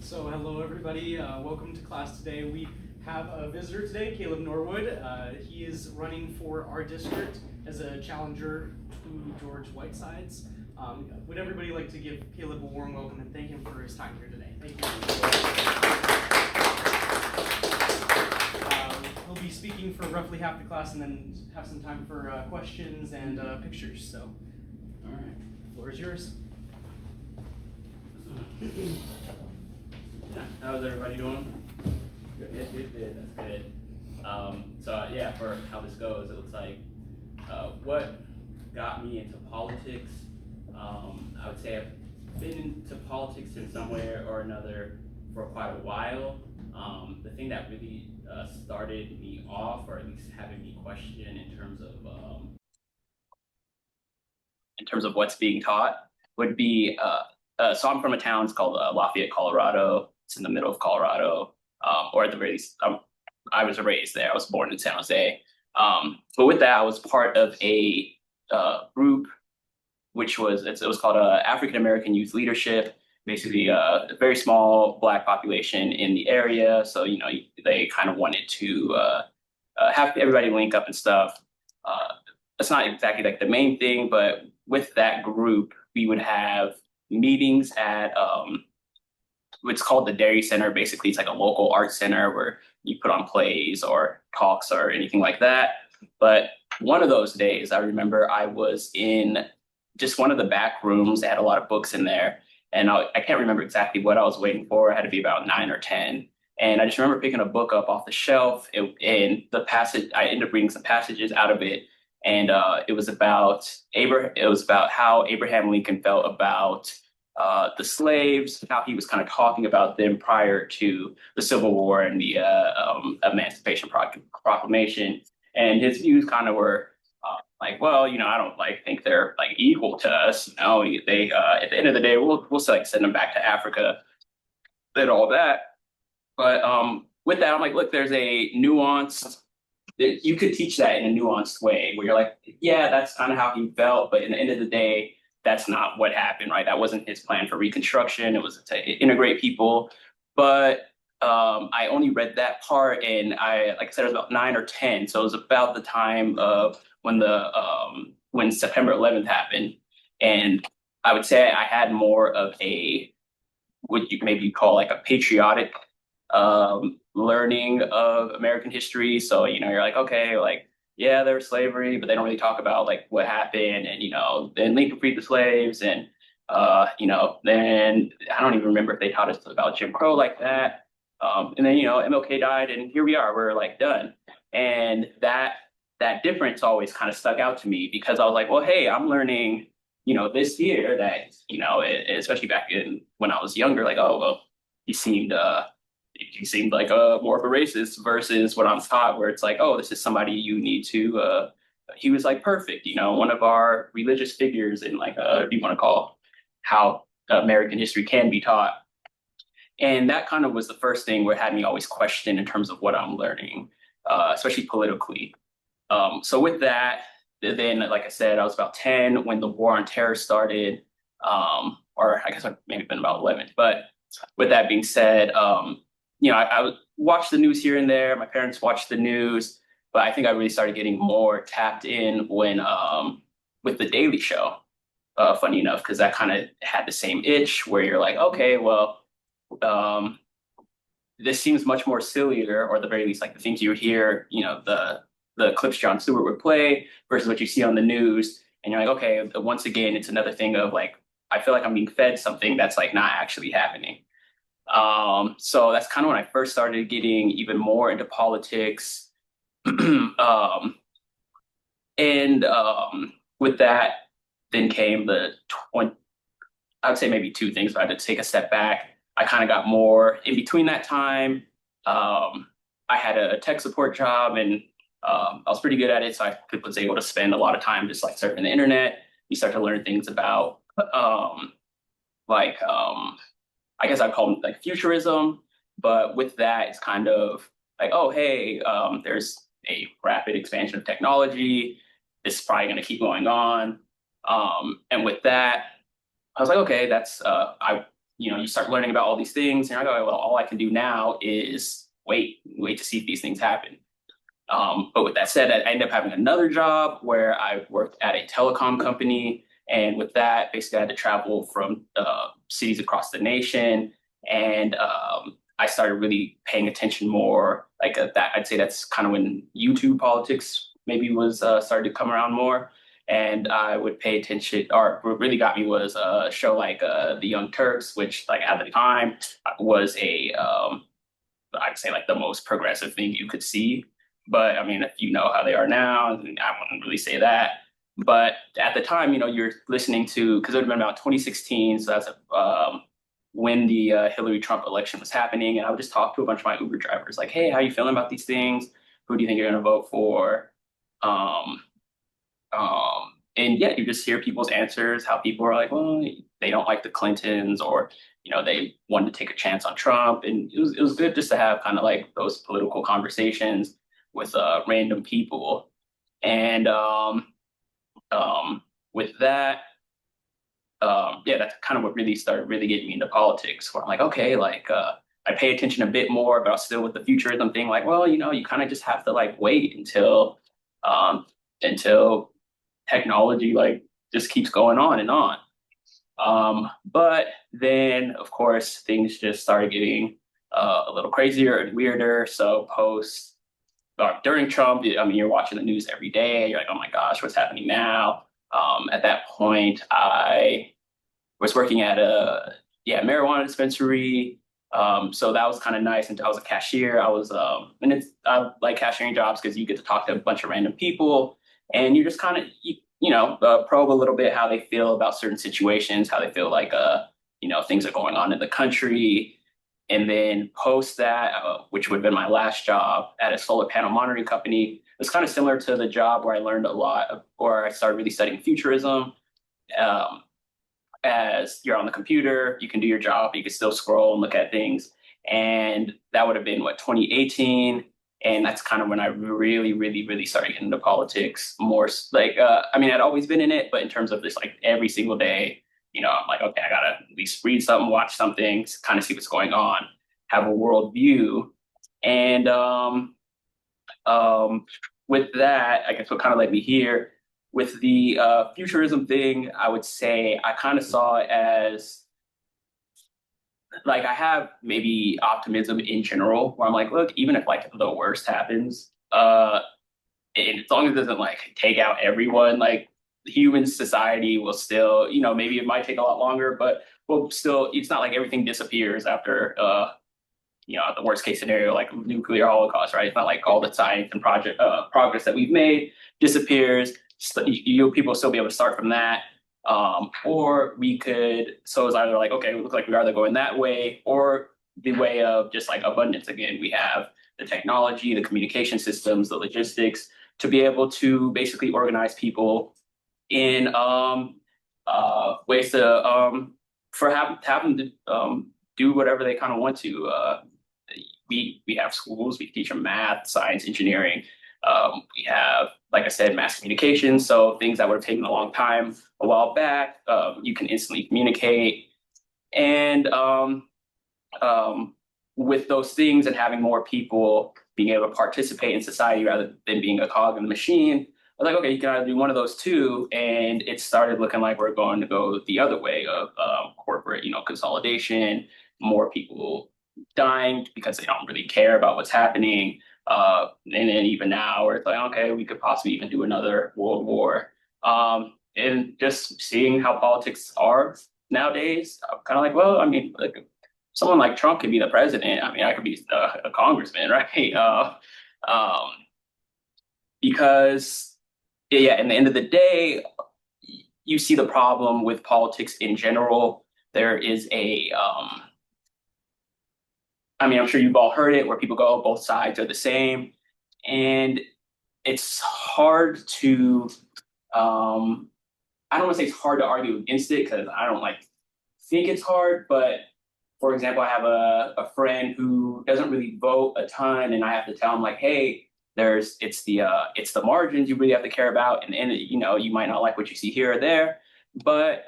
So hello everybody, welcome to class today. We have a visitor today, Caleb Norwood. He is running for our district as a challenger to George Whitesides. Would everybody like to give Caleb a warm welcome and thank him for his time here today? Thank you. He'll be speaking for roughly half the class and then have some time for questions and pictures. So, all right, the floor is yours. How's everybody doing? Good. That's good. So for how this goes, it looks like what got me into politics. I would say I've been into politics in some way or another for quite a while. The thing that really started me off, or at least having me question in terms of what's being taught, would be so I'm from a town. It's called Lafayette, Colorado. It's in the middle of Colorado, or at the very least, I was raised there. I was born in San Jose. But with that, I was part of a group which it was called African American Youth Leadership. Basically, a very small Black population in the area. So they kind of wanted to have everybody link up and stuff. It's not exactly like the main thing, but with that group, we would have meetings at what's called the Dairy Center. Basically, it's like a local art center where you put on plays or talks or anything like that. But one of those days, I remember I was in just one of the back rooms. They had a lot of books in there, and I can't remember exactly what I was waiting for. I had to be about 9 or 10. And I just remember picking a book up off the shelf, and the passage, I ended up reading some passages out of it. And it was about how Abraham Lincoln felt about the slaves, how he was kind of talking about them prior to the Civil War and the Emancipation Proclamation. And his views kind of were like, well, I don't think they're equal to us. They at the end of the day, we'll send them back to Africa and all that. But with that, I'm like, look, there's a nuance. You could teach that in a nuanced way where you're like, yeah, that's kind of how he felt. But in the end of the day, that's not what happened, right? That wasn't his plan for Reconstruction. It was to integrate people. But I only read that part, and like I said, I was about 9 or 10. So it was about the time of when September 11th happened. And I would say I had more of what you maybe call like a patriotic learning of American history. So, you're like, okay, yeah, there was slavery, but they don't really talk about what happened. And, then Lincoln freed the slaves. And, then I don't even remember if they taught us about Jim Crow like that. And then, MLK died, and here we are, we're done. And that difference always kind of stuck out to me because I was like, well, hey, I'm learning, this year that, especially back when I was younger, oh, well, he seemed like more of a racist versus what I'm taught, where it's like, oh, this is somebody you need to. He was perfect, one of our religious figures in if you want to call how American history can be taught. And that kind of was the first thing where it had me always question in terms of what I'm learning, especially politically. So with that, then, like I said, I was about 10 when the War on Terror started, or I guess I've maybe been about 11. But with that being said, I watched the news here and there. My parents watched the news, but I think I really started getting more tapped in when with the Daily Show. Funny enough, because that kind of had the same itch where you're like, okay, well, this seems much more sillier, or at the very least, the things you hear, the clips Jon Stewart would play versus what you see on the news, and you're like, okay, once again, it's another thing of I feel like I'm being fed something that's not actually happening. So that's kind of when I first started getting even more into politics. And with that, then came I would say maybe two things, but I had to take a step back. I kind of got more in between that time. I had a tech support job, and I was pretty good at it. So I was able to spend a lot of time just surfing the internet. You start to learn things about I guess I'd call them futurism, but with that, it's kind of oh, hey, there's a rapid expansion of technology. This is probably going to keep going on. And with that, I was like, okay, that's, I you start learning about all these things, and I go, well, all I can do now is wait to see if these things happen. But with that said, I ended up having another job where I worked at a telecom company. And with that, basically, I had to travel from cities across the nation. And I started really paying attention more. Like that, I'd say that's kind of when YouTube politics maybe was started to come around more. And I would pay attention, or what really got me was a show like The Young Turks, which like at the time was I'd say like the most progressive thing you could see. But I mean, if you know how they are now, I wouldn't really say that. But at the time, you're listening to, because it would have been about 2016, so that's when the Hillary Trump election was happening, and I would just talk to a bunch of my Uber drivers, like, "Hey, how you feeling about these things? Who do you think you're going to vote for?" Um, and yeah, you just hear people's answers, how people are like, well, they don't like the Clintons, or they wanted to take a chance on Trump, and it was good just to have kind of like those political conversations with random people. And with that, yeah, that's kind of what really started really getting me into politics. Where I'm like, okay, like I pay attention a bit more, but I was still with the futurism thing. Like, well, you kind of just have to like wait um, until technology like just keeps going on and on. But then, of course, things just started getting a little crazier and weirder. So during Trump, I mean, you're watching the news every day. You're like, oh my gosh, what's happening now? At that point, I was working at a marijuana dispensary. So that was kind of nice. And I was a cashier. I like cashiering jobs because you get to talk to a bunch of random people, and you just kind of probe a little bit how they feel about certain situations, how they feel like things are going on in the country. And then post that, which would have been my last job at a solar panel monitoring company, it was kind of similar to the job where I learned a lot or I started really studying futurism. Um, as you're on the computer, you can do your job, you can still scroll and look at things. And that would have been what, 2018. And that's kind of when I really, really, really started getting into politics more. Like, I mean, I'd always been in it, but in terms of just like every single day, I'm like, okay, I gotta at least read something, watch something, kind of see what's going on, have a world view. And um, with that, I guess what kind of led me here with the futurism thing, I would say I kind of saw it as like I have maybe optimism in general, where I'm like, look, even if like the worst happens, and as long as it doesn't like take out everyone, like human society will still, maybe it might take a lot longer, but we'll still. It's not like everything disappears after, the worst case scenario, like nuclear holocaust, right? It's not like all the science and progress that we've made disappears. People will still be able to start from that. Or we could, so it's either like, okay, we look like we're either going that way or the way of just like abundance. Again, we have the technology, the communication systems, the logistics to be able to basically organize people in ways to have them to do whatever they kind of want to. We have schools, we teach them math, science, engineering. We have, like I said, mass communication. So things that would have taken a long time a while back, you can instantly communicate. And with those things and having more people being able to participate in society rather than being a cog in the machine, I was like, okay, you can either do one of those two. And it started looking like we're going to go the other way of corporate, consolidation, more people dying because they don't really care about what's happening. And then even now, where it's like, okay, we could possibly even do another world war. And just seeing how politics are nowadays, I'm kind of like, well, I mean, like someone like Trump could be the president. I mean, I could be a congressman, right? Um, because yeah, in the end of the day, you see the problem with politics in general. There is I mean, I'm sure you've all heard it where people go, both sides are the same. And it's hard to, I don't want to say it's hard to argue against it because I don't like think it's hard. But for example, I have a friend who doesn't really vote a ton, and I have to tell him like, hey, it's the margins you really have to care about, and you might not like what you see here or there, but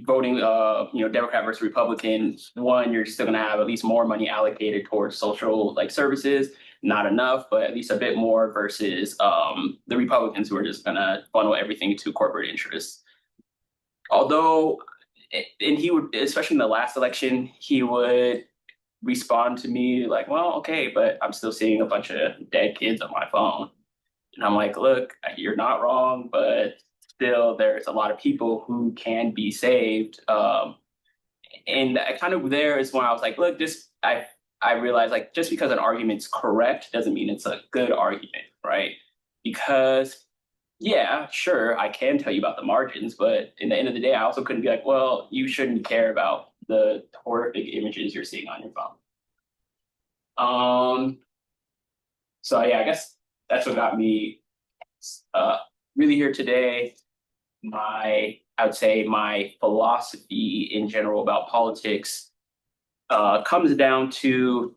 voting, Democrat versus Republican, one, you're still going to have at least more money allocated towards social like services. Not enough, but at least a bit more versus the Republicans who are just going to funnel everything to corporate interests. Although, and he would, especially in the last election, he would respond to me like, well, okay, but I'm still seeing a bunch of dead kids on my phone. And I'm like, look, you're not wrong, but still, there's a lot of people who can be saved. And I kind of there is when I was like, look, I realized like just because an argument's correct doesn't mean it's a good argument, right? Because yeah, sure, I can tell you about the margins, but in the end of the day, I also couldn't be like, well, you shouldn't care about the horrific images you're seeing on your phone. Um, so yeah, I guess that's what got me uh, really here today. I would say my philosophy in general about politics comes down to,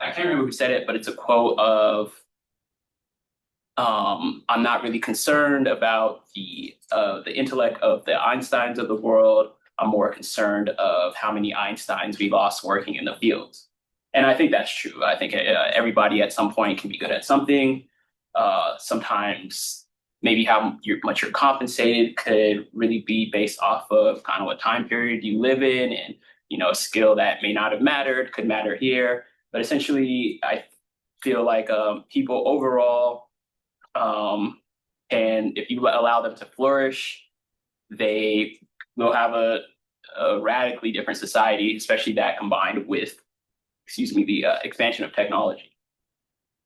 I can't remember who said it, but it's a quote of, I'm not really concerned about the intellect of the Einsteins of the world. I'm more concerned of how many Einsteins we lost working in the fields. And I think that's true. I think everybody at some point can be good at something. Sometimes maybe much you're compensated could really be based off of kind of what time period you live in, and a skill that may not have mattered could matter here. But essentially, I feel like people overall, and if you allow them to flourish, they will have a radically different society, especially that combined with, excuse me, the expansion of technology.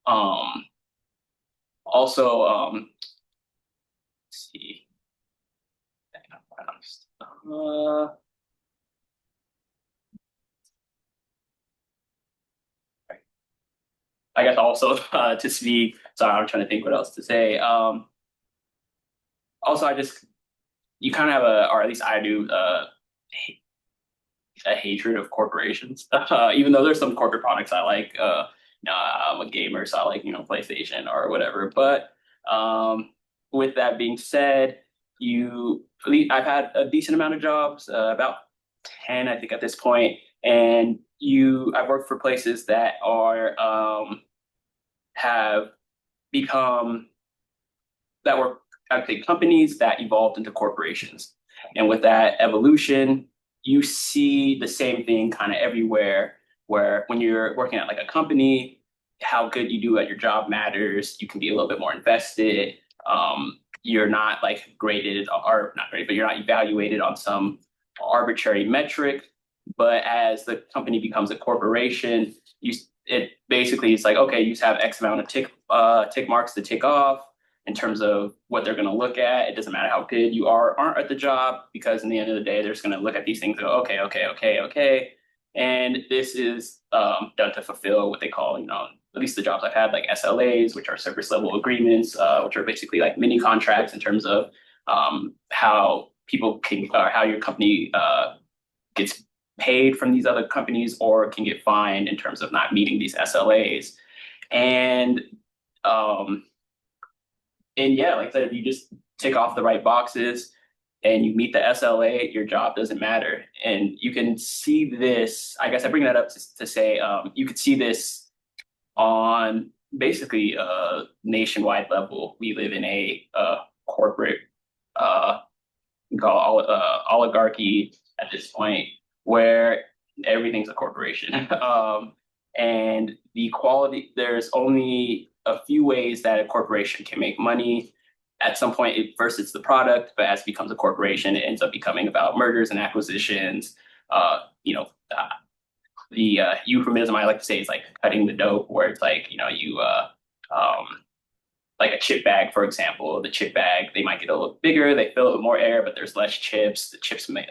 Um, also, let's see. I guess also to speak. Sorry, I'm trying to think what else to say. Also, you kind of have or at least I do, a hatred of corporations. Even though there's some corporate products I like. I'm a gamer, so I like PlayStation or whatever. But with that being said, I've had a decent amount of jobs, about 10, I think, at this point, and I've worked for places that are have become that were actually companies that evolved into corporations. And with that evolution, you see the same thing kind of everywhere, where when you're working at like a company, how good you do at your job matters. You can be a little bit more invested. You're not like graded, or not graded, but you're not evaluated on some arbitrary metric. But as the company becomes a corporation, it basically it's like, okay, you just have X amount of tick marks to tick off in terms of what they're going to look at. It doesn't matter how good you aren't at the job, because in the end of the day, they're just going to look at these things and go, okay, okay, okay, okay. And this is done to fulfill what they call, at least the jobs I've had, like SLAs, which are service level agreements, which are basically like mini contracts in terms of how people can, or how your company gets paid from these other companies, or can get fined in terms of not meeting these SLAs. And um, and yeah, like I said, if you just tick off the right boxes and you meet the SLA, your job doesn't matter. And you can see this, I guess I bring that up to say, you could see this on basically a nationwide level. We live in a corporate, we call oligarchy at this point, where everything's a corporation. And there's only a few ways that a corporation can make money. At some point, first it's the product, but as it becomes a corporation, it ends up becoming about mergers and acquisitions. Uh, you know, uh, the euphemism I like to say is like cutting the dope, where it's like, um, like a chip bag, for example. The chip bag, they might get a little bigger, they fill it with more air, but there's less chips. The chips may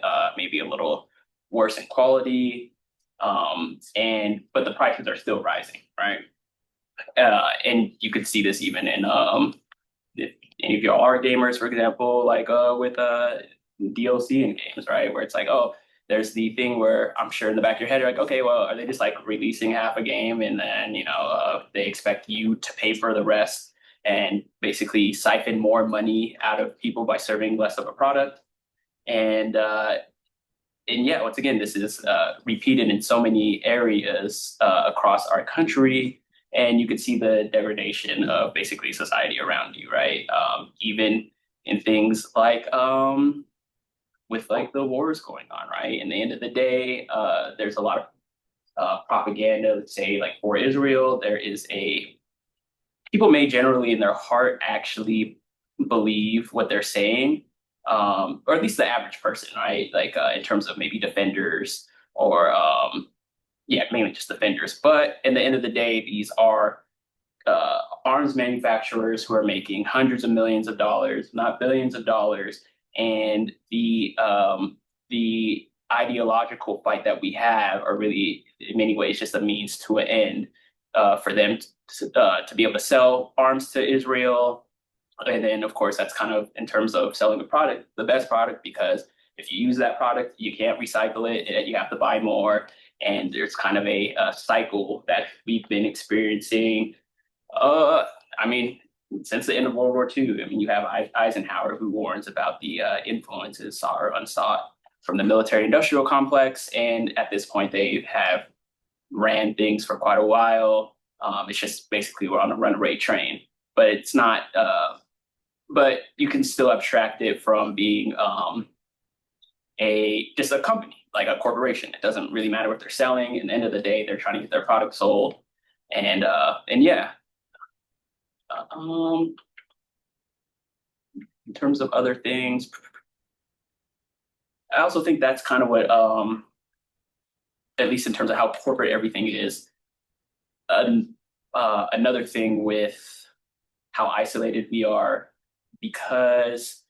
be a little worse in quality, but the prices are still rising, right? And you could see this even in if any of y'all are gamers, for example, like with DLC in games, right? Where it's like, oh, there's the thing where I'm sure in the back of your head, you're like, okay, well, are they just like releasing half a game and then they expect you to pay for the rest and basically siphon more money out of people by serving less of a product? And and yeah, once again, this is repeated in so many areas across our country, and you can see the degradation of basically society around you, right? Even in things like with like the wars going on, right? In the end of the day, there's a lot of propaganda, let's say, like for Israel, there is a people may generally in their heart actually believe what they're saying, or at least the average person, right? Like in terms of maybe defenders or yeah, mainly just defenders. But in the end of the day, these are arms manufacturers who are making hundreds of millions of dollars, not billions of dollars, and the ideological fight that we have are really in many ways just a means to an end for them to be able to sell arms to Israel. And then, of course, that's kind of in terms of selling the product, the best product, because if you use that product, you can't recycle it, and you have to buy more. And there's kind of a cycle that we've been experiencing. Uh, I mean, since the end of World War II, I mean, you have Eisenhower who warns about the influences sought or unsought from the military-industrial complex, and at this point, they have ran things for quite a while. It's just basically we're on a runaway train, but it's not. But you can still abstract it from being a just a company, like a corporation. It doesn't really matter what they're selling. At the end of the day, they're trying to get their product sold, and yeah. Um, in terms of other things, I also think that's kind of what, at least in terms of how corporate everything is. Another thing with how isolated we are, because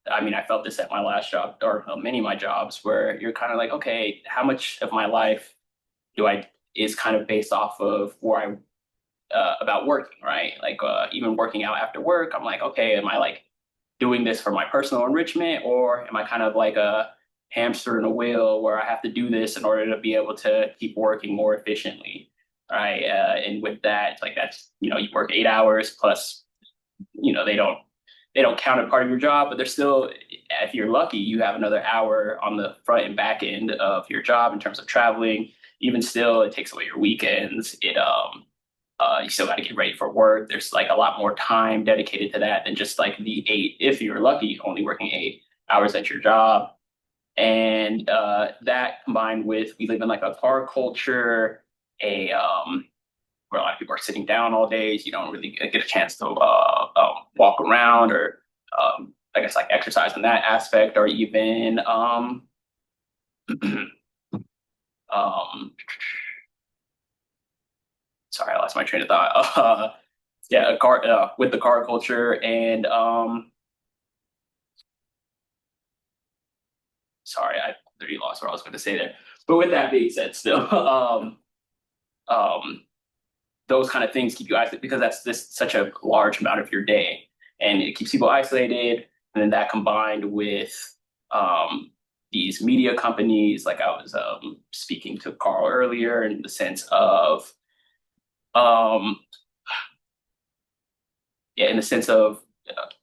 I mean, I felt this at my last job or many of my jobs, where you're kind of like, okay, how much of my life do I is kind of based off of where I about working, right? Like even working out after work, I'm like, okay, am I like doing this for my personal enrichment, or am I kind of like a hamster in a wheel where I have to do this in order to be able to keep working more efficiently, right? And with that, it's like that's you work 8 hours plus, they don't count as part of your job, but they're still, if you're lucky, you have another hour on the front and back end of your job in terms of traveling. Even still, it takes away your weekends. You still got to get ready for work. There's like a lot more time dedicated to that than just like the eight, if you're lucky, only working 8 hours at your job. And that combined with we live in like a car culture, where a lot of people are sitting down all day. So you don't really get a chance to walk around or I guess like exercise in that aspect, or even um, sorry, I lost my train of thought. Yeah, a car with the car culture, and sorry, I literally lost what I was going to say there. But with that being said, still, um, those kind of things keep you isolated because that's this such a large amount of your day, and it keeps people isolated. And then that combined with these media companies, like I was speaking to Carl earlier, in the sense of um, yeah, in the sense of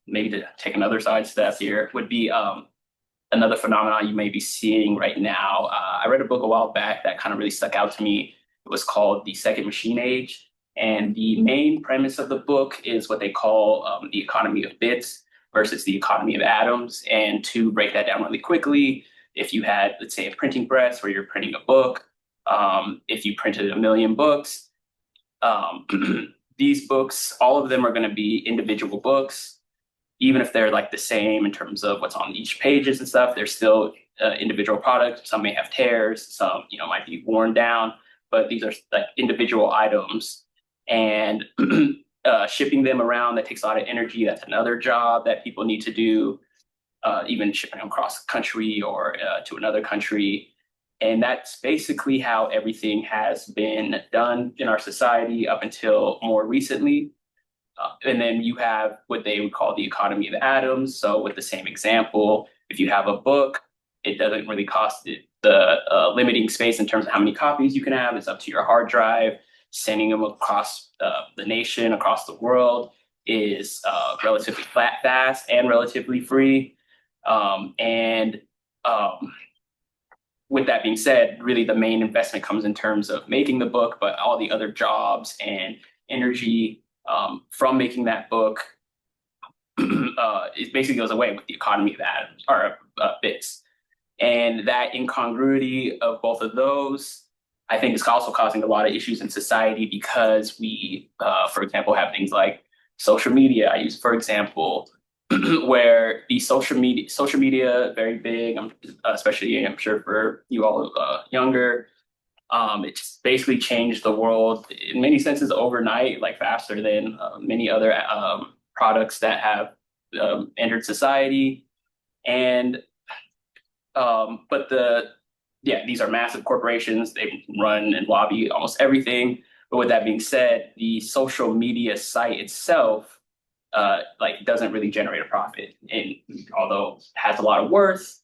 maybe to take another side step here would be another phenomenon you may be seeing right now. I read a book a while back that kind of really stuck out to me. It was called The Second Machine Age. And the main premise of the book is what they call the economy of bits versus the economy of atoms. And to break that down really quickly, if you had, let's say, a printing press where you're printing a book, if you printed 1 million books, um, these books, all of them are going to be individual books, even if they're like the same in terms of what's on each pages and stuff. They're still individual products. Some may have tears, some might be worn down, but these are like individual items. And shipping them around, that takes a lot of energy. That's another job that people need to do, even shipping them across the country or to another country. And that's basically how everything has been done in our society up until more recently. And then you have what they would call the economy of atoms. So with the same example, if you have a book, it doesn't really cost it. The limiting space in terms of how many copies you can have is up to your hard drive. Sending them across the nation, across the world, is relatively fast and relatively free. And with that being said, really the main investment comes in terms of making the book, but all the other jobs and energy from making that book it basically goes away with the economy of atoms or bits. And that incongruity of both of those, I think, is also causing a lot of issues in society because we, for example, have things like social media. I use, for example, where the social media, very big, especially I'm sure for you all younger. It just basically changed the world in many senses overnight, like faster than many other products that have entered society. And but these are massive corporations. They run and lobby almost everything. But with that being said, the social media site itself like doesn't really generate a profit, and although it has a lot of worth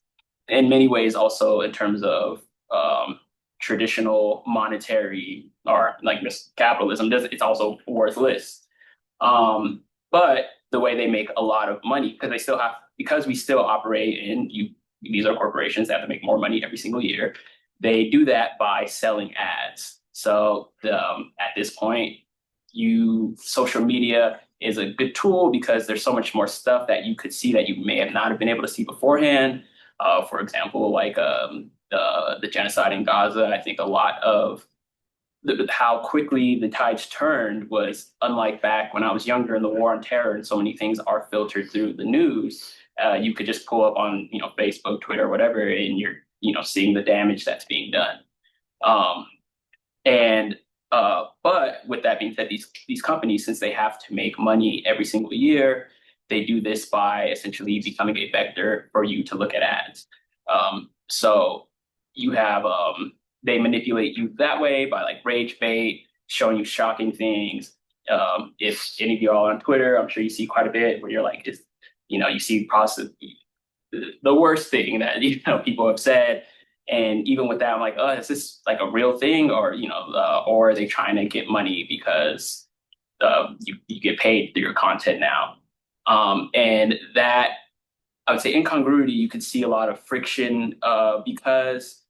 in many ways, also in terms of traditional monetary or like just capitalism, it's also worthless. But the way they make a lot of money, because we still operate in these are corporations that have to make more money every single year. They do that by selling ads. So at this point, social media is a good tool because there's so much more stuff that you could see that you may have not have been able to see beforehand. For example, like the genocide in Gaza. I think a lot of how quickly the tides turned was unlike back when I was younger in the war on terror, and so many things are filtered through the news. You could just pull up on Facebook, Twitter, whatever, and you're seeing the damage that's being done. But with that being said, these companies, since they have to make money every single year, they do this by essentially becoming a vector for you to look at ads. So you have they manipulate you that way by like rage bait, showing you shocking things. If any of you all on Twitter, I'm sure you see quite a bit where you're like, you see the worst thing that people have said. And even with that, I'm like, oh, is this like a real thing, or or are they trying to get money because you get paid through your content now? And that, I would say, incongruity, you could see a lot of friction because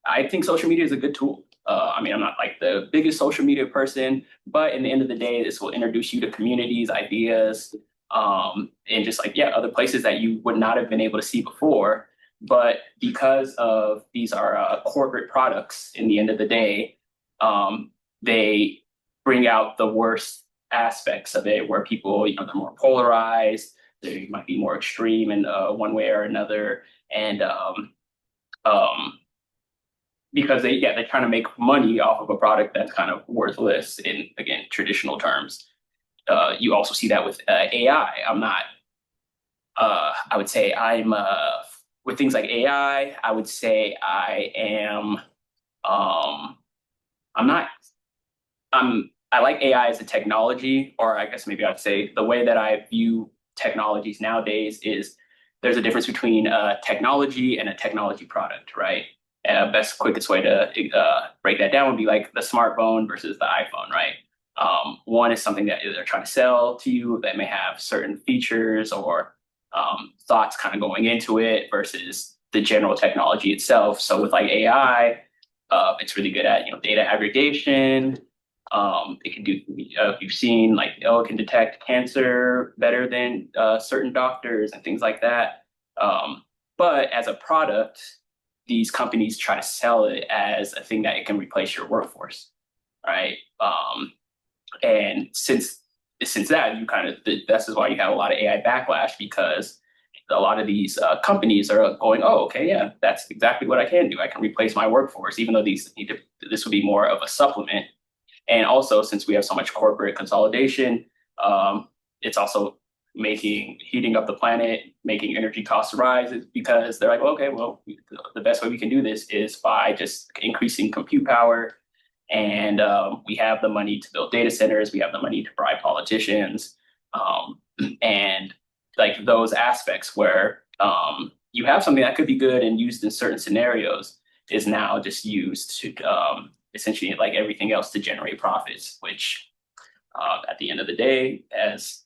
I think social media is a good tool. I mean, I'm not like the biggest social media person, but in the end of the day, this will introduce you to communities, ideas, and just like, other places that you would not have been able to see before. But because of these are corporate products, in the end of the day, they bring out the worst aspects of it, where people, they're more polarized, they might be more extreme in one way or another, and because they're trying to make money off of a product that's kind of worthless in, again, traditional terms. You also see that with AI. I would say I'm with things like AI, I would say I am, I'm not, I like AI as a technology, or I guess maybe I'd say the way that I view technologies nowadays is there's a difference between technology and a technology product, right? Best, quickest way to break that down would be like the smartphone versus the iPhone, right? One is something that they're trying to sell to you that may have certain features or thoughts kind of going into it versus the general technology itself. So with like AI, it's really good at data aggregation. It can do, if you've seen like, it can detect cancer better than certain doctors and things like that. But as a product, these companies try to sell it as a thing that it can replace your workforce, right? And since that, this is why you have a lot of AI backlash, because a lot of these companies are going, oh, okay, yeah, that's exactly what I can do. I can replace my workforce, even though this would be more of a supplement. And also, since we have so much corporate consolidation, it's also heating up the planet, making energy costs rise, because they're like, okay, well, the best way we can do this is by just increasing compute power. And we have the money to build data centers, we have the money to bribe politicians, and like those aspects where you have something that could be good and used in certain scenarios is now just used to essentially, like everything else, to generate profits, which at the end of the day has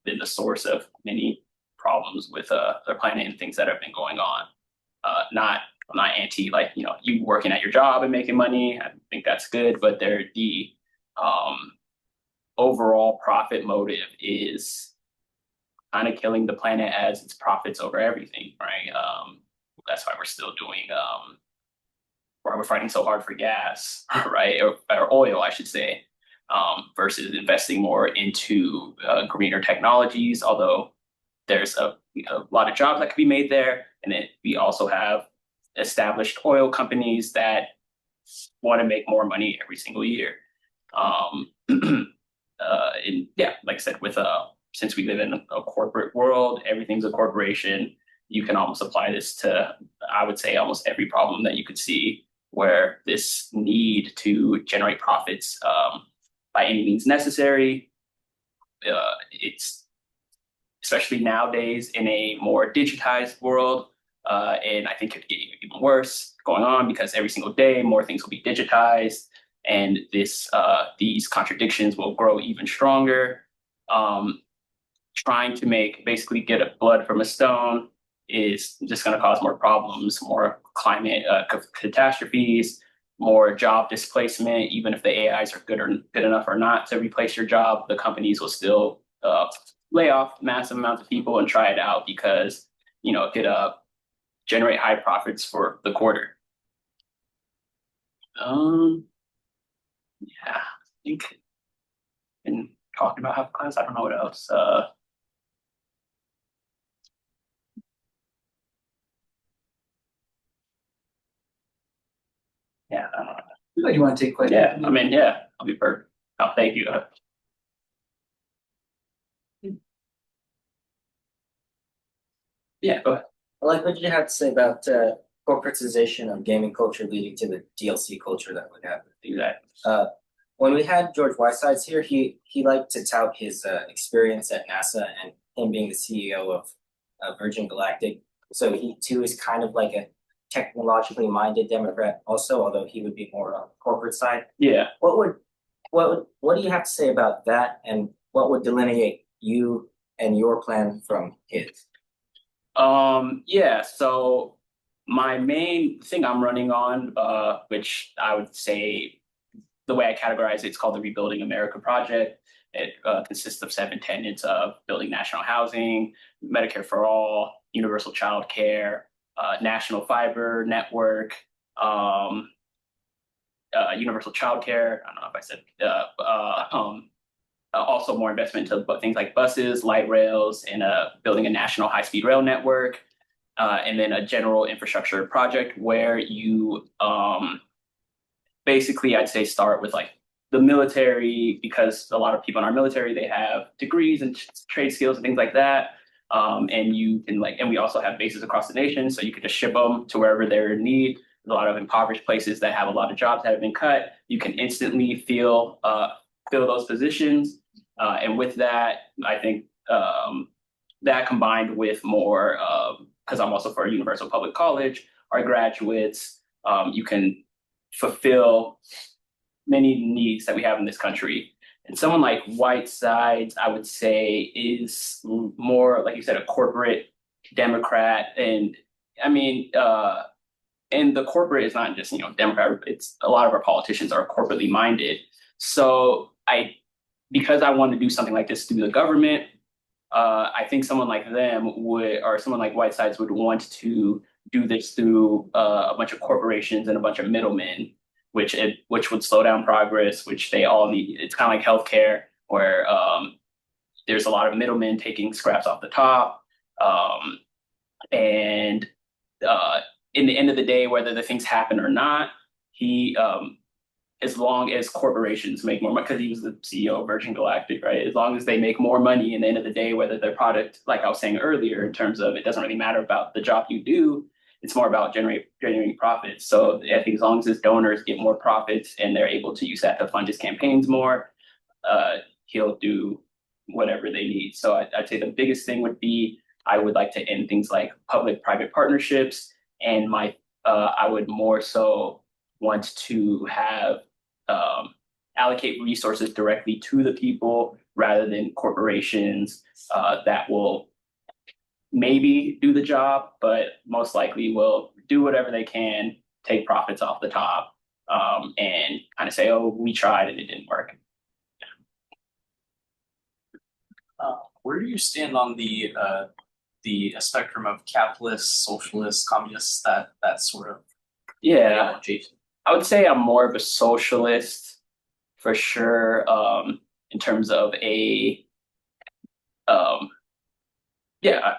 been the source of many problems with the planet and things that have been going on. Not I'm not anti like, you working at your job and making money. I think that's good, but the um, overall profit motive is kind of killing the planet as it's profits over everything, right? That's why we're still doing why we're fighting so hard for gas, right? Or oil, I should say, versus investing more into greener technologies. Although there's a lot of jobs that could be made there, and then we also have established oil companies that want to make more money every single year. And yeah, like I said, with since we live in a corporate world, everything's a corporation. You can almost apply this to, I would say, almost every problem that you could see where this need to generate profits by any means necessary. It's especially nowadays in a more digitized world. And I think it could get even worse going on because every single day more things will be digitized, and these contradictions will grow even stronger. Trying to basically get a blood from a stone is just going to cause more problems, more climate catastrophes, more job displacement. Even if the AIs are good enough or not to replace your job, the companies will still lay off massive amounts of people and try it out because it could generate high profits for the quarter. Yeah, I think been talking about half class. I don't know what else. Yeah, I don't know. Oh, you want to take questions? Yeah, I mean, yeah, I'll be perfect. Oh, thank you. Yeah, go ahead. I like what you have to say about corporatization of gaming culture leading to the DLC culture that would happen. Exactly. When we had George Whitesides here, he liked to tout his experience at NASA and him being the CEO of Virgin Galactic. So he too is kind of like a technologically minded Democrat, also, although he would be more on the corporate side. Yeah. What do you have to say about that, and what would delineate you and your plan from his? Yeah, so my main thing I'm running on, which I would say the way I categorize it's called the Rebuilding America Project. It consists of 7 tenets of building national housing, Medicare for all, universal child care, national fiber network, universal child care. I don't know if I said also more investment into things like buses, light rails, and building a national high-speed rail network, and then a general infrastructure project where you basically, I'd say, start with like the military, because a lot of people in our military, they have degrees and trade skills and things like that. And you can and we also have bases across the nation, so you could just ship them to wherever they're in need. There's a lot of impoverished places that have a lot of jobs that have been cut. You can instantly fill those positions. And with that, I think that combined with more, because I'm also for a universal public college, our graduates, you can fulfill many needs that we have in this country. And someone like Whitesides, I would say, is more, like you said, a corporate Democrat. And I mean, and the corporate is not just, Democrat, it's a lot of our politicians are corporately minded. So because I want to do something like this through the government, I think someone like them or someone like Whitesides would want to do this through a bunch of corporations and a bunch of middlemen, which would slow down progress, which they all need. It's kind of like healthcare, where there's a lot of middlemen taking scraps off the top. And in the end of the day, whether the things happen or not, he as long as corporations make more money, because he was the CEO of Virgin Galactic, right? As long as they make more money in the end of the day, whether their product, like I was saying earlier, in terms of it doesn't really matter about the job you do, it's more about generating profits. So I think as long as his donors get more profits and they're able to use that to fund his campaigns more, he'll do whatever they need. So I'd say the biggest thing would be I would like to end things like public-private partnerships, and I would more so want to have allocate resources directly to the people rather than corporations that will maybe do the job, but most likely will do whatever they can, take profits off the top, and kind of say, oh, we tried and it didn't work. Where do you stand on the spectrum of capitalists, socialists, communists, that sort of Yeah, ideology? I would say I'm more of a socialist for sure. In terms of a um, yeah,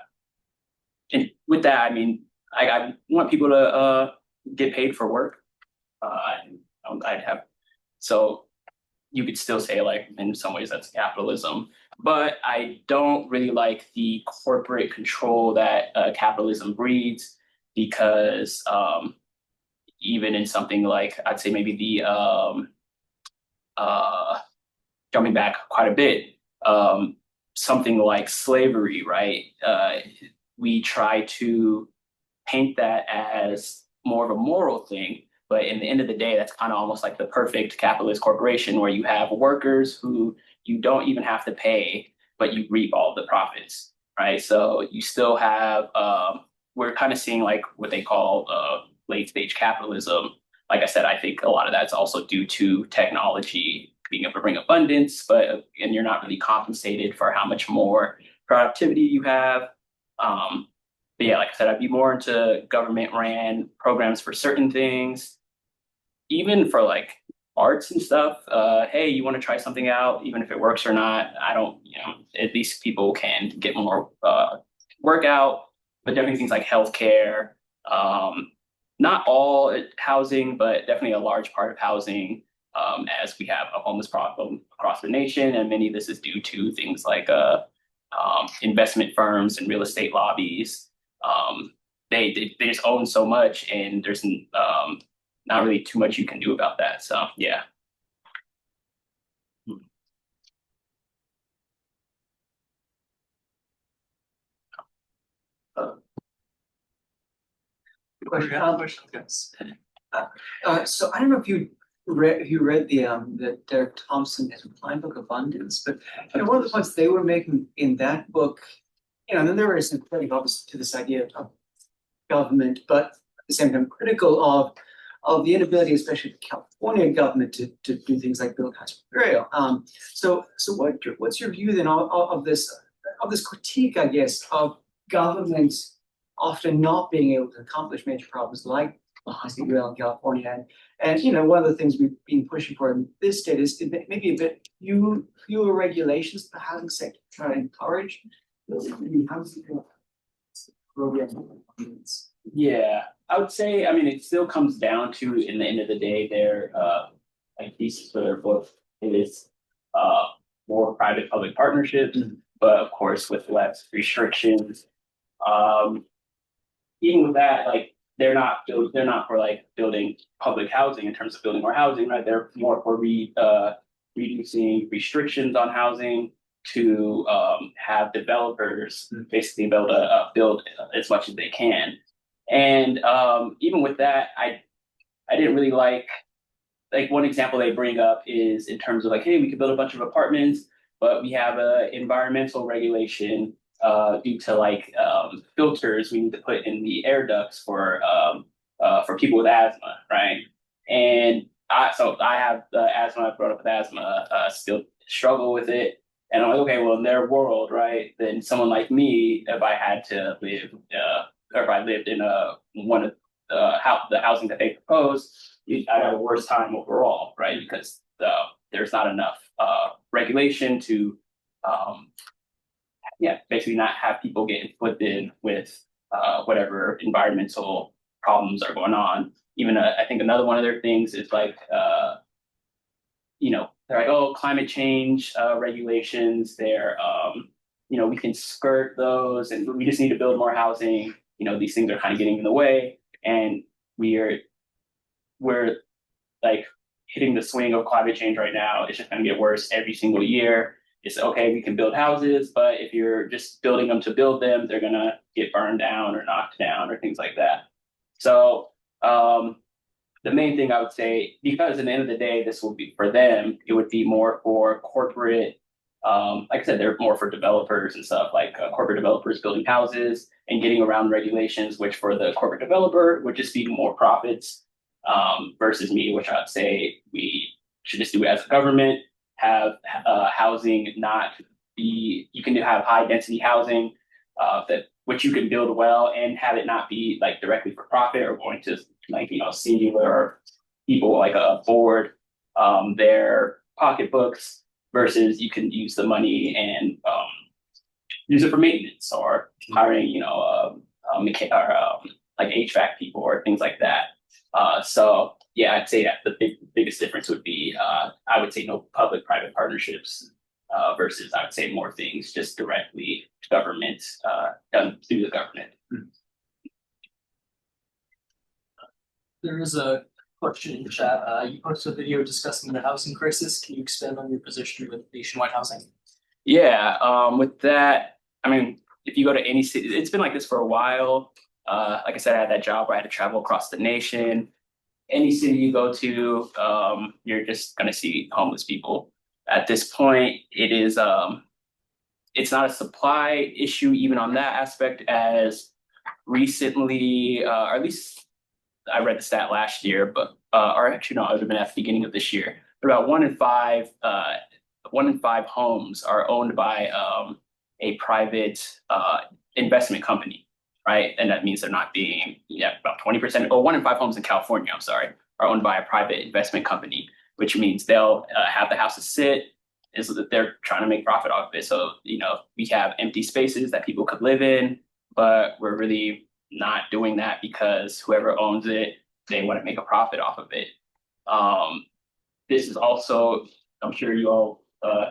and with that, I mean, I want people to get paid for work. I'd have so you could still say like in some ways that's capitalism, but I don't really like the corporate control that capitalism breeds because even in something like I'd say maybe the uh, jumping back quite a bit, something like slavery, right? We try to paint that as more of a moral thing. But in the end of the day, that's kind of almost like the perfect capitalist corporation where you have workers who you don't even have to pay, but you reap all the profits, right? So you still have, we're kind of seeing like what they call late stage capitalism. Like I said, I think a lot of that's also due to technology being able to bring abundance, and you're not really compensated for how much more productivity you have. But yeah, like I said, I'd be more into government ran programs for certain things, even for like arts and stuff. Hey, you want to try something out, even if it works or not. I don't, at least people can get more workout, but definitely things like healthcare. Not all housing, but definitely a large part of housing, as we have a homeless problem across the nation, and many of this is due to things like investment firms and real estate lobbies. They just own so much, and there's not really too much you can do about that. So yeah. Question. Yes. So I don't know if you read the Derek Thompson Klein book Abundance, but one of the points they were making in that book, and then there is some critique obviously to this idea of government, but at the same time critical of the inability, especially of the California government, to do things like build house burial. So what's your view then of this critique, I guess, of government often not being able to accomplish major problems like housing burial in California, and one of the things we've been pushing for in this state is maybe a bit fewer regulations for the housing sector, try to encourage housing programs. Yeah, I would say, I mean, it still comes down to, in the end of the day, their like thesis for their book is more private-public partnerships, but of course with less restrictions. Even with that, like they're not for like building public housing in terms of building more housing, right? They're more for reducing restrictions on housing to have developers basically be able to build as much as they can. And even with that, I didn't really like one example they bring up is in terms of like, hey, we could build a bunch of apartments, but we have a environmental regulation due to like filters we need to put in the air ducts for people with asthma, right? And so I have asthma. I brought up with asthma. Still struggle with it. And I'm like, okay, well, in their world, right? Then someone like me, if I had to live, or if I lived in one of the housing that they propose, I'd have a worse time overall, right? Because there's not enough regulation to, basically not have people get inflicted with whatever environmental problems are going on. Even I think another one of their things is like, they're like, oh, climate change regulations. They're, we can skirt those, and we just need to build more housing. These things are kind of getting in the way, and we're like hitting the swing of climate change right now. It's just going to get worse every single year. It's okay, we can build houses, but if you're just building them to build them, they're going to get burned down or knocked down or things like that. So the main thing I would say, because at the end of the day, this will be for them, it would be more for corporate, like I said, they're more for developers and stuff, like corporate developers building houses. and getting around regulations, which for the corporate developer would just be more profits, versus me, which I'd say we should just do it as a government, have housing not be, you can have high density housing, that which you can build well and have it not be like directly for profit or going to like, singular people like afford their pocketbooks, versus you can use the money and use it for maintenance or hiring, like HVAC people or things like that. So yeah, I'd say that the biggest difference would be, I would say no public-private partnerships, versus I would say more things just directly government, done through the government. There is a question in the chat. You posted a video discussing the housing crisis. Can you expand on your position with nationwide housing? Yeah, with that, I mean, if you go to any city, it's been like this for a while. Like I said, I had that job where I had to travel across the nation. Any city you go to, you're just gonna see homeless people. At this point, it's not a supply issue even on that aspect, as recently, or at least I read the stat last year, but or actually no, it would have been at the beginning of this year. About 1 in 5 homes are owned by a private investment company, right? And that means they're not being, about 20%, or 1 in 5 homes in California, I'm sorry, are owned by a private investment company, which means they'll have the houses sit, is that they're trying to make profit off of it. So, we have empty spaces that people could live in, but we're really not doing that because whoever owns it, they want to make a profit off of it. This is also, I'm sure you all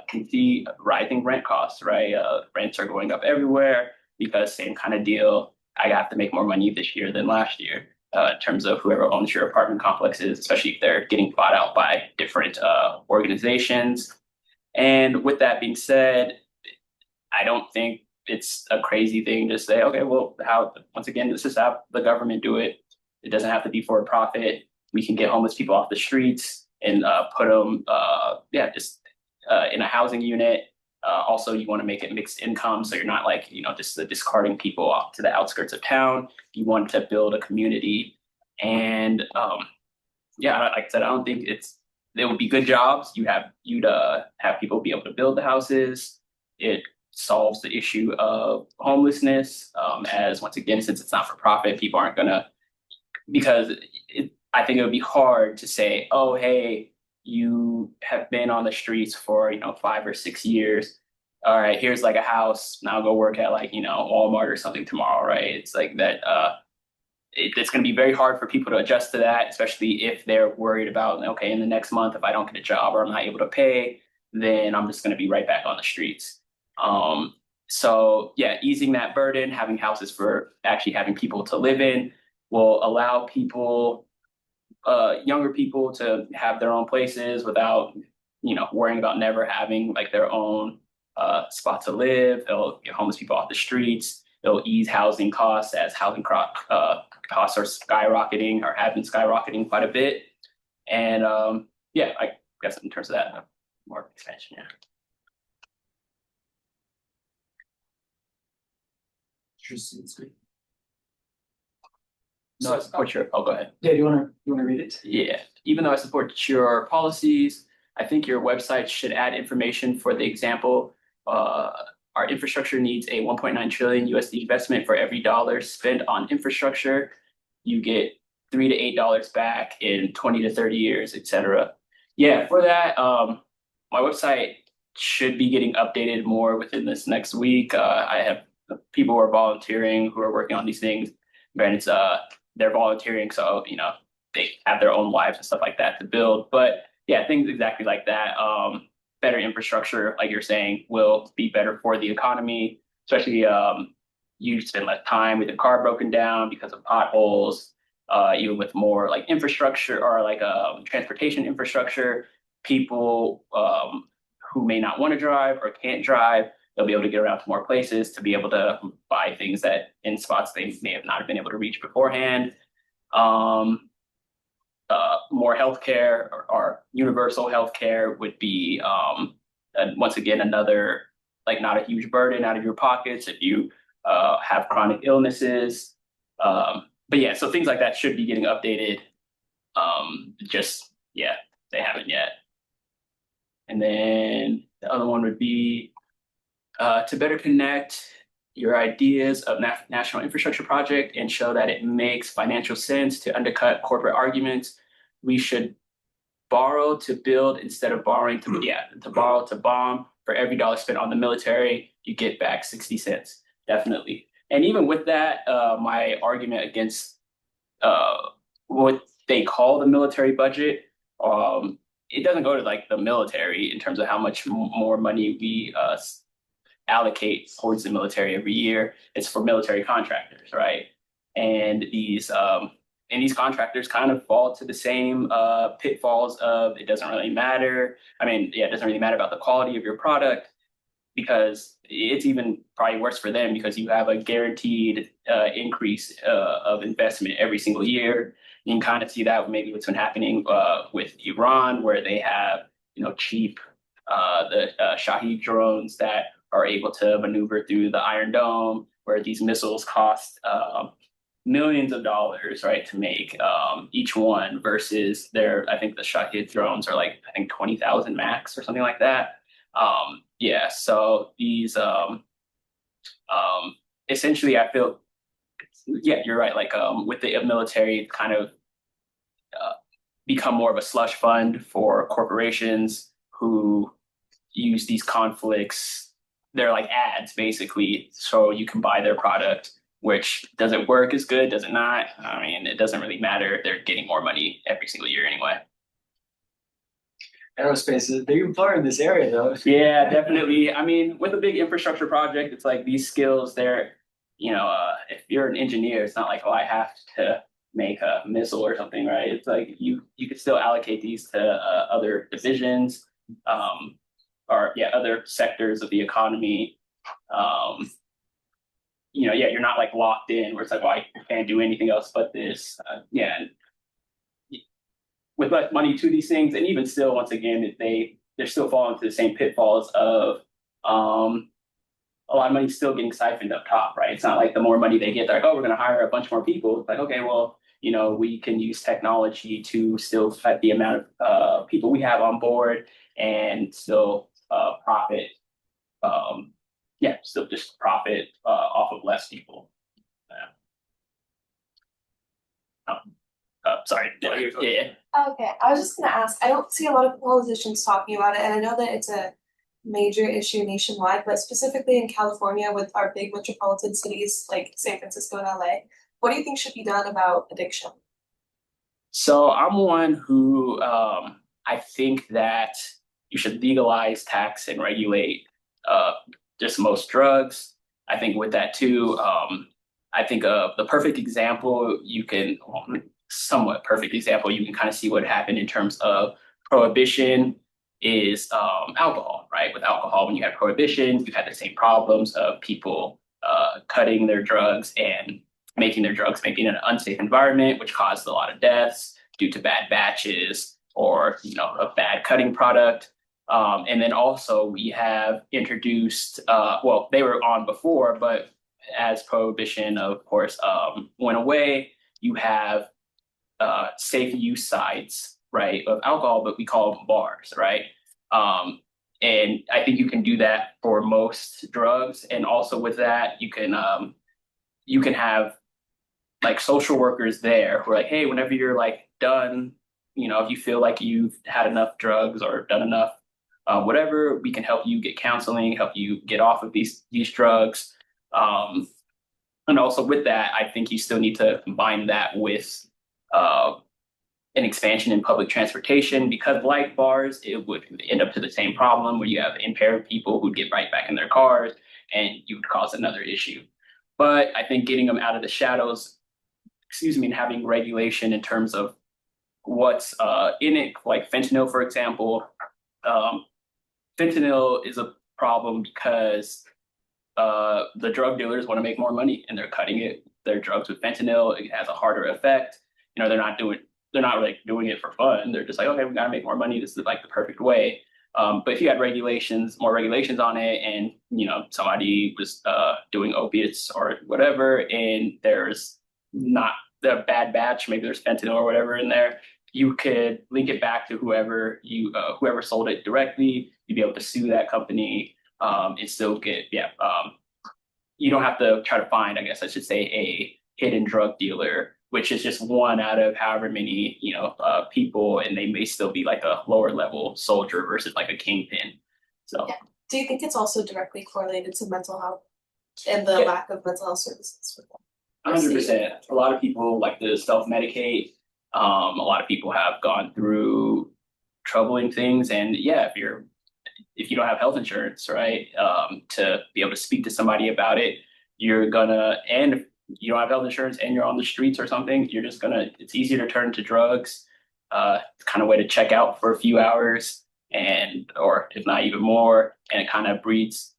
can see rising rent costs, right? Rents are going up everywhere because same kind of deal. I have to make more money this year than last year, in terms of whoever owns your apartment complexes, especially if they're getting bought out by different organizations. And with that being said, I don't think it's a crazy thing to say, okay, well, once again, this is how the government do it. It doesn't have to be for a profit. We can get homeless people off the streets and put them, in a housing unit. Also, you want to make it mixed income, so you're not like, just discarding people off to the outskirts of town. You want to build a community, and like I said, I don't think there would be good jobs. You'd have people be able to build the houses. It solves the issue of homelessness, as once again, since it's not for profit, people aren't gonna, because I think it would be hard to say, oh, hey, you have been on the streets for 5 or 6 years. All right, here's like a house. Now go work at like Walmart or something tomorrow, right? It's like that. It's going to be very hard for people to adjust to that, especially if they're worried about, okay, in the next month, if I don't get a job or I'm not able to pay, then I'm just going to be right back on the streets. So yeah, easing that burden, having houses for actually having people to live in will allow people, younger people, to have their own places without, worrying about never having like their own spot to live. It'll get homeless people off the streets. It'll ease housing costs, as housing costs are skyrocketing, or have been skyrocketing quite a bit. And I guess in terms of that, more expansion, yeah. No, I support your. Oh, go ahead. Yeah, you wanna read it? Yeah, even though I support your policies, I think your website should add information. For the example, our infrastructure needs a 1.9 trillion USD investment. For every dollar spent on infrastructure, you get $3 to $8 back in 20 to 30 years, etc. Yeah, for that, my website should be getting updated more within this next week. I have people who are volunteering who are working on these things. Granted, they're volunteering, so they have their own lives and stuff like that to build. But yeah, things exactly like that. Better infrastructure, like you're saying, will be better for the economy, especially you spend less time with your car broken down because of potholes. Even with more like infrastructure, or like transportation infrastructure, people who may not want to drive or can't drive, they'll be able to get around to more places to be able to buy things that in spots they may have not been able to reach beforehand. More healthcare, or universal healthcare would be, once again, another, like, not a huge burden out of your pockets. If you have chronic illnesses. But yeah, so things like that should be getting updated. Just yeah, they haven't yet. And then the other one would be to better connect your ideas of national infrastructure project and show that it makes financial sense to undercut corporate arguments. We should borrow to build instead of borrowing to borrow to bomb. For every dollar spent on the military, you get back 60 cents. Definitely. And even with that, my argument against what they call the military budget, it doesn't go to like the military in terms of how much more money we allocate towards the military every year. It's for military contractors, right? And these contractors kind of fall to the same pitfalls of it doesn't really matter. I mean, yeah, it doesn't really matter about the quality of your product because it's even probably worse for them because you have a guaranteed increase of investment every single year. You can kind of see that maybe what's been happening with Iran, where they have cheap the Shahed drones that are able to maneuver through the Iron Dome, where these missiles cost millions of dollars, right, to make each one versus I think the Shahed drones are like, I think 20,000 max or something like that. Yeah, so these essentially I feel, yeah, you're right, like with the military kind of become more of a slush fund for corporations who use these conflicts. They're like ads basically, so you can buy their product. Which does it work as good? Does it not? I mean, it doesn't really matter. They're getting more money every single year anyway. Aerospace is a big employer in this area, though. Yeah, definitely. I mean, with a big infrastructure project, it's like these skills. If you're an engineer, it's not like, oh, I have to make a missile or something, right? It's like you could still allocate these to other divisions, or yeah, other sectors of the economy. You're not like locked in where it's like, well, I can't do anything else but this. With less money to these things, and even still, once again, they're still falling into the same pitfalls of a lot of money still getting siphoned up top, right? It's not like the more money they get, they're like, oh, we're going to hire a bunch more people. It's like, okay, well, we can use technology to still cut the amount of people we have on board and still profit. Still just profit off of less people. Sorry. Yeah. Okay, I was just gonna ask, I don't see a lot of politicians talking about it, and I know that it's a major issue nationwide, but specifically in California with our big metropolitan cities like San Francisco and LA, what do you think should be done about addiction? So I'm one who I think that you should legalize, tax, and regulate just most drugs. I think with that too, I think the perfect example somewhat perfect example, you can kind of see what happened in terms of prohibition is alcohol, right? With alcohol, when you had prohibition, you had the same problems of people cutting their drugs and making their drugs, making an unsafe environment, which caused a lot of deaths due to bad batches or a bad cutting product. And then also we have introduced, they were on before, but as prohibition, of course, went away, you have safe use sites, right, of alcohol, but we call them bars, right? And I think you can do that for most drugs. And also with that, you can have like social workers there who are like, hey, whenever you're like done, if you feel like you've had enough drugs or done enough, whatever, we can help you get counseling, help you get off of these drugs. And also with that, I think you still need to combine that with an expansion in public transportation, because like bars, it would end up to the same problem where you have impaired people who'd get right back in their cars and you would cause another issue. But I think getting them out of the shadows, and having regulation in terms of what's in it, like fentanyl, for example. Fentanyl is a problem because the drug dealers want to make more money and they're cutting their drugs with fentanyl. It has a harder effect. They're not really doing it for fun. They're just like, okay, we gotta make more money. This is like the perfect way. But if you had more regulations on it, and somebody was doing opiates or whatever, and there's not the bad batch, maybe there's fentanyl or whatever in there, you could link it back to whoever sold it directly. You'd be able to sue that company, and still get you don't have to try to find, I guess I should say, a hidden drug dealer, which is just one out of however many people, and they may still be like a lower level soldier versus like a kingpin. So Yeah. Do you think it's also directly correlated to mental health and the lack of mental health services for them? 100%. A lot of people like to self-medicate. A lot of people have gone through troubling things, and yeah, if you don't have health insurance, right, to be able to speak to somebody about it, and if you don't have health insurance and you're on the streets or something, it's easier to turn to drugs. It's kind of way to check out for a few hours, or if not even more, and it kind of breeds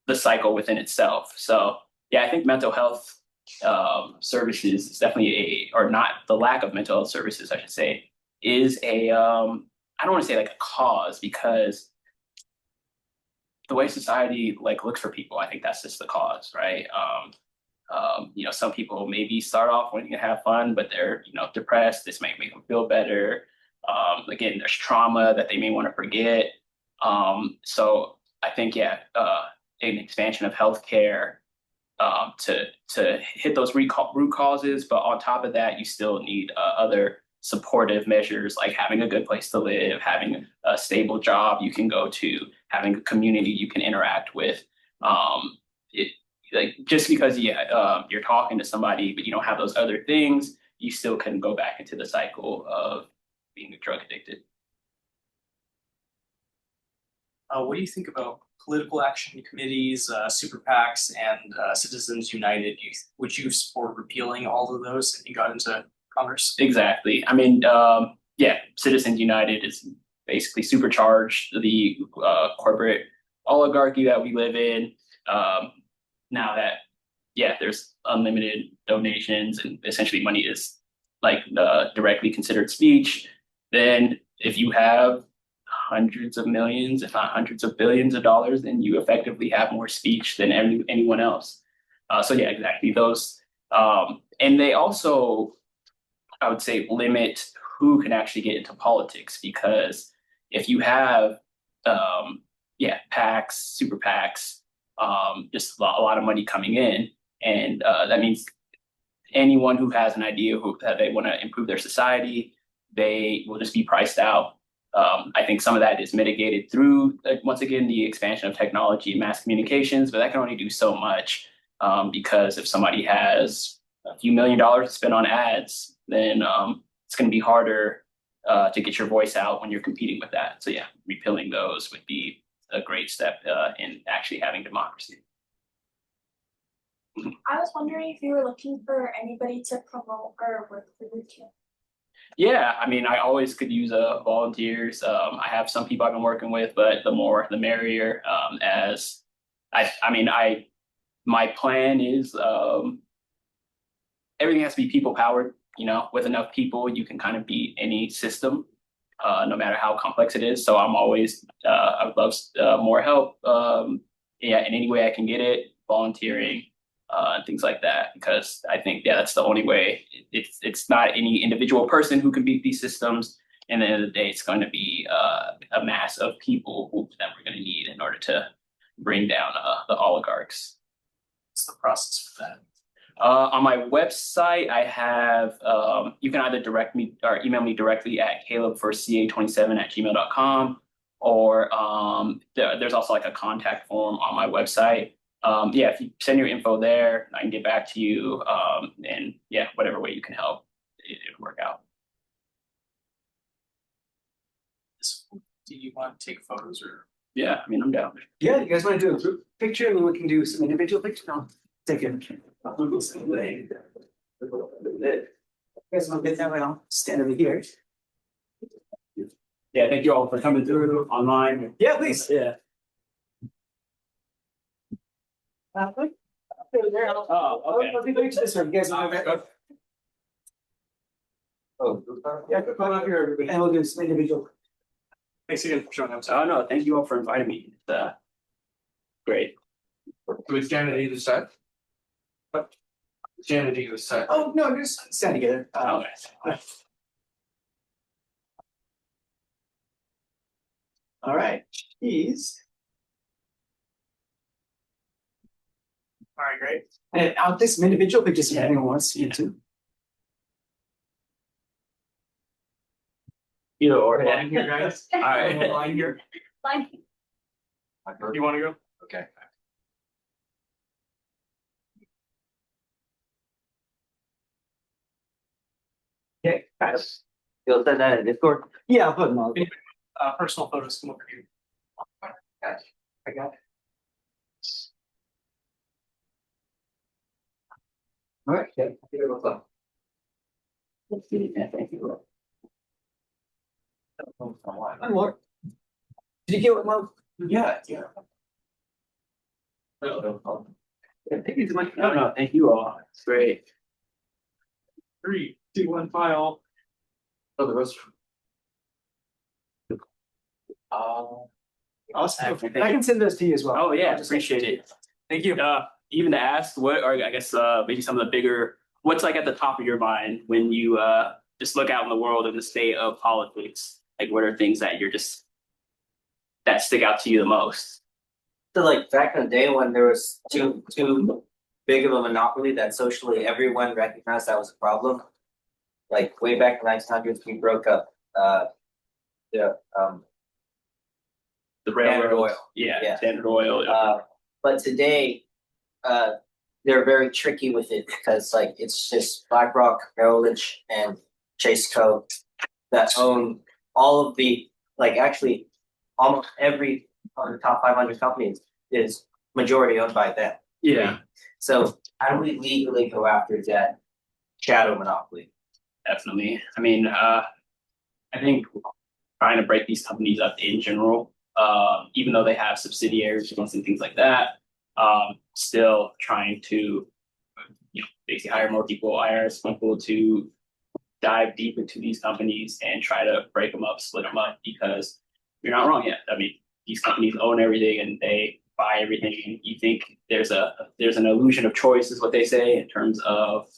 the cycle within itself. So yeah, I think mental health services is definitely or not the lack of mental health services, I should say, is I don't want to say like a cause, because the way society like looks for people, I think that's just the cause, right? Some people maybe start off wanting to have fun, but they're depressed. This might make them feel better. Again, there's trauma that they may want to forget. So I think an expansion of healthcare to hit those root causes, but on top of that, you still need other supportive measures like having a good place to live, having a stable job you can go to, having a community you can interact with. Just because you're talking to somebody but you don't have those other things, you still can go back into the cycle of being drug addicted. What do you think about political action committees, super PACs, and Citizens United? Would you support repealing all of those if you got into Congress? Exactly. I mean, Citizens United is basically supercharged the corporate oligarchy that we live in. Now that, there's unlimited donations and essentially money is like directly considered speech, then if you have hundreds of millions, if not hundreds of billions of dollars, then you effectively have more speech than anyone else. So yeah, exactly. Those, and they also, I would say, limit who can actually get into politics, because if you have, PACs, super PACs, just a lot of money coming in, and that means anyone who has an idea that they want to improve their society, they will just be priced out. I think some of that is mitigated through, once again, the expansion of technology and mass communications, but that can only do so much, because if somebody has a few $1 million to spend on ads, then it's going to be harder to get your voice out when you're competing with that. So yeah, repealing those would be a great step in actually having democracy. I was wondering if you were looking for anybody to promote or work for your camp. Yeah, I mean, I always could use volunteers. I have some people I've been working with, but the more the merrier. My plan is everything has to be people powered. With enough people, you can kind of beat any system, no matter how complex it is. So I would love more help. In any way I can get it, volunteering, and things like that, because I think that's the only way. It's not any individual person who can beat these systems. And at the end of the day, it's going to be a mass of people that we're going to need in order to bring down the oligarchs. What's the process for that? On my website, I have, you can either direct me or email me directly at calebforca27@gmail.com, or there's also like a contact form on my website. If you send your info there, I can get back to you, and whatever way you can help, it'll work out. Do you want to take photos or? Yeah, I mean, I'm down. Yeah, you guys want to do a group picture and then we can do some individual pictures? No, take it. You guys want to get that way? I'll stand over here. Yeah, thank you all for coming through online. Yeah, please. Yeah. Over there. Oh, okay. I'll take a picture this way. You guys want to go? Oh, yeah, come on up here, everybody. And we'll do some individual. Thanks again for showing up. Oh no, thank you all for inviting me. It's great. Do we stand at either side? What? Stand at either side. Oh, no, just stand together. Okay. All right, cheese. All right, great. And I'll take some individual pictures if anyone wants you to. Either or. Line here, guys. All right. Line here. Fine. You wanna go? Okay. Okay, guys. You'll send that in Discord? Yeah, I'll put them all. Personal photos come over here. I got it. All right, yeah. Here we go. Thank you. One more. Did you get one more? Yeah. Thank you so much. No, no, thank you all. It's great. 3, 2, 1, file. Oh, the rest. Awesome. Thank I you. can send those to you as well. Oh yeah, I'll just- appreciate it. Thank you. Even to ask what are I guess maybe some of the bigger what's like at the top of your mind when you just look out in the world and the state of politics? Like what are things that you're just that stick out to you the most? So like back in the day when there was too big of a monopoly that socially everyone recognized that was a problem. Like way back in the 1900s, we broke up the The Standard railroads. Oil. Yeah, Yeah. Standard Oil. but today they're very tricky with it because like it's just BlackRock, Merrill Lynch, and Chase Co. that own all of the actually almost every of the top 500 companies is majority owned by them. Yeah, So how do we legally go after that shadow monopoly? definitely. I mean, I think trying to break these companies up in general, even though they have subsidiaries and things like that, still trying to, basically hire more people, hire some people to dive deep into these companies and try to break them up, split them up, because you're not wrong yet. I mean, these companies own everything and they buy everything. And you think there's an illusion of choice, is what they say, in terms of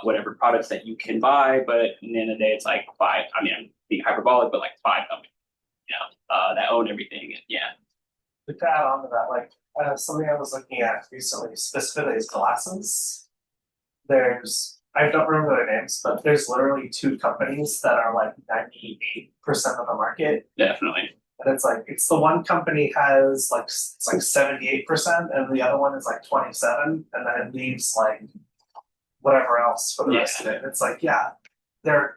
whatever products that you can buy, but at the end of the day, it's like five. I mean, I'm being hyperbolic, but like five companies, that own everything. And yeah, To add on to that, like something I was looking at recently, specifically is glasses. I don't remember their names, but there's literally two companies that are like 98% of the market. definitely. And it's the one company has it's like 78% and the other one is like 27, and then it leaves like whatever else for the rest of it. It's like, yeah,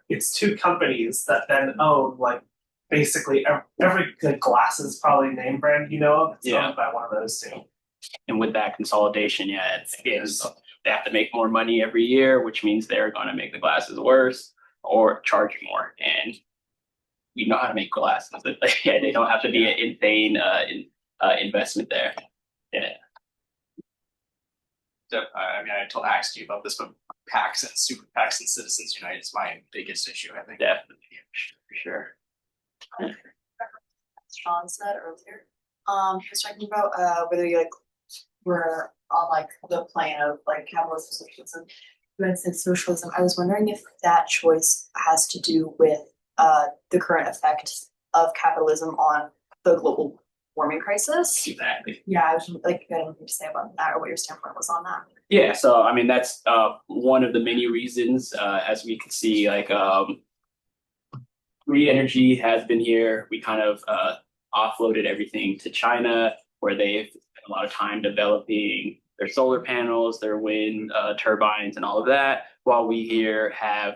it's two companies that then own like basically every good glasses probably name brand of, it's owned by one of those two. And with that consolidation, they have to make more money every year, which means they're going to make the glasses worse or charge you more. And we know how to make glasses. They don't have to be an insane investment there. Yeah. So, I mean, I asked you about this, but PACs and super PACs and Citizens United is my biggest issue, I think. Definitely, for sure. Sean said earlier. He was talking about whether you were on the plane of capitalism, socialism, you had said socialism. I was wondering if that choice has to do with the current effect of capitalism on the global warming crisis. Exactly. Yeah, I was I had anything to say about that, or what your standpoint was on that. Yeah, so I mean that's one of the many reasons, as we can see, green energy has been here. We kind of offloaded everything to China, where they've spent a lot of time developing their solar panels, their wind turbines, and all of that, while we here have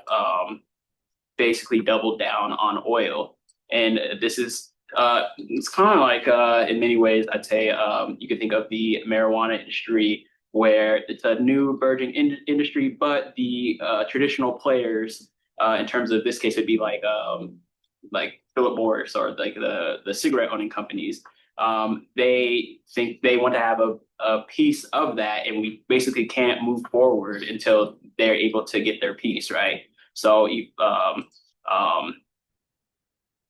basically doubled down on oil. And this is it's kind of in many ways, I'd say you could think of the marijuana industry, where it's a new burgeoning industry, but the traditional players, in terms of this case, would be like Philip Morris or the cigarette owning companies. They think they want to have a piece of that, and we basically can't move forward until they're able to get their piece, right? So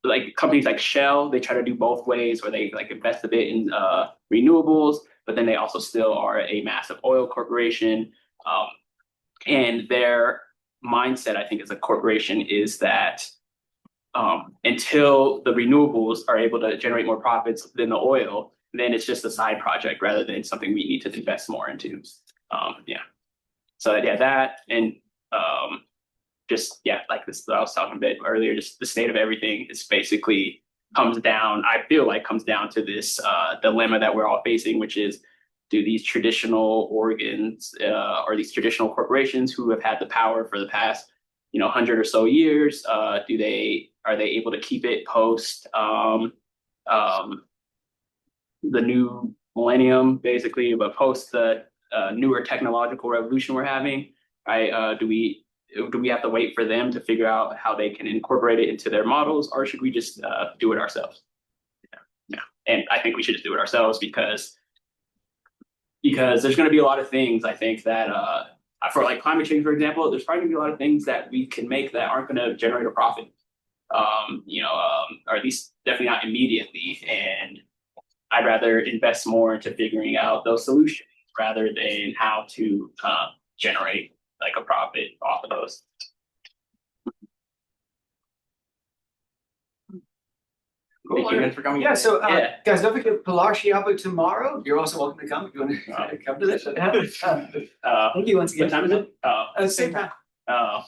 like companies like Shell, they try to do both ways, where they like invest a bit in renewables, but then they also still are a massive oil corporation. And their mindset, I think, as a corporation is that until the renewables are able to generate more profits than the oil, then it's just a side project rather than something we need to invest more into. Yeah. So yeah, that and just yeah, like this I was talking a bit earlier, just the state of everything is basically comes down, I feel like comes down to this dilemma that we're all facing, which is, do these traditional organs or these traditional corporations who have had the power for the past 100 or so years, are they able to keep it post the new millennium, basically, but post the newer technological revolution we're having, right? Do we have to wait for them to figure out how they can incorporate it into their models, or should we just do it ourselves? Yeah. And I think we should just do it ourselves because there's going to be a lot of things, I think, that for like climate change, for example, there's probably going to be a lot of things that we can make that aren't going to generate a profit, or at least definitely not immediately. And I'd rather invest more into figuring out those solutions rather than how to generate like a profit off of those. Thank you again for coming. Yeah, so Yeah. guys, don't forget Pilar tomorrow. You're also welcome to come if you want to come to this. Thank you once again. What time is it? Same time. I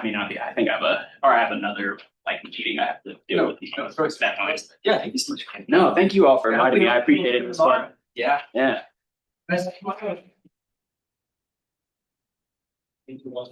mean, I think I have another like meeting I have to deal with. Definitely. Yeah, thank you so much. No, thank you all for inviting me. I appreciate it. It was fun. Yeah. Yeah. Thank you all.